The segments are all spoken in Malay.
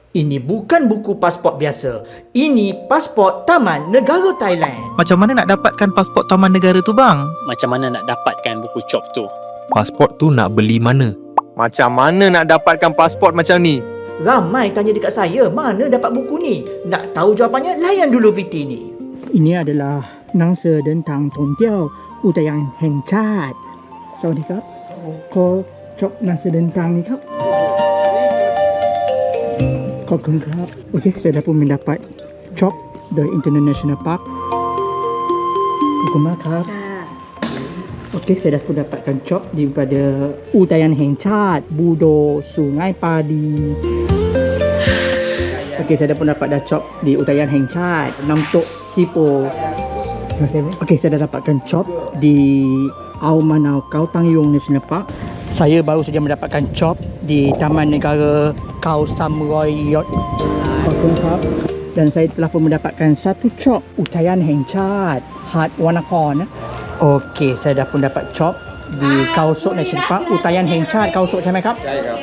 Ini bukan buku pasport biasa. Ini pasport Taman Negara Thailand. Macam mana nak dapatkan pasport taman negara tu bang? Macam mana nak dapatkan buku COP tu? Pasport tu nak beli mana? Macam mana nak dapatkan pasport macam ni? Ramai tanya dekat saya, mana dapat buku ni? Nak tahu jawapannya? Layan dulu VT ni. Ini adalah หนังสือเดินทางท่องเที่ยวอุทยานแห่งชาติสวัสดีครับขอจบหนังสือเดินทางนี้ครับขอบคุณครับโอเค saya dah pun mendapat COP dari International Park ขอบคุณมากครับโอเค saya dah pun dapatkan COP daripada Udayan Heng Chat Budo Sungai Padi. Okey, saya dah pun dapat dah COP di Udayan Heng Chat Namtok Sipo. Okey, saya dah dapatkan COP di Ao Manau Kau Tangyong National Park. Saya baru saja mendapatkan COP di Taman Negara Kau Samroyot. Khop. Dan saya telah pun mendapatkan satu COP Udayan Heng Chat Hat Wanakon. Okey, saya dah pun dapat COP di Khao Sok National Park Udayan Heng Chat Khao Sok ใช่ไหมครับ ใช่ครับ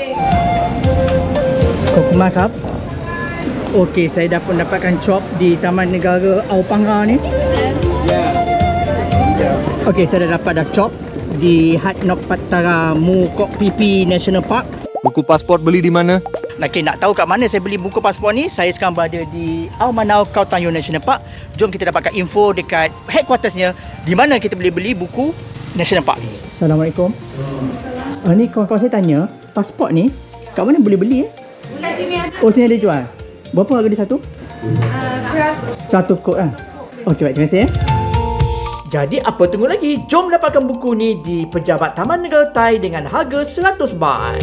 ขอบคุณมากครับ Okey, saya dah pun dapatkan COP di Taman Negara Ao Pangga ni. Okey, saya dah dapat dah COP di Hat Nok Patara Mukok Pipi National Park. Buku pasport beli di mana? Okey, nak tahu kat mana saya beli buku pasport ni? Saya sekarang berada di Ao Manau Kau Tangyong National Park. Jom kita dapatkan info dekat headquartersnya di mana kita boleh beli buku National Park ni. Assalamualaikum. Ni kawan-kawan saya tanya, pasport ni kat mana boleh beli Oh, sini ada jual. Berapa harga dia satu? Satu kod lah. Okey, baik. Terima kasih Jadi apa tunggu lagi? Jom dapatkan buku ni di Pejabat Taman Negara Thai dengan harga 100 baht.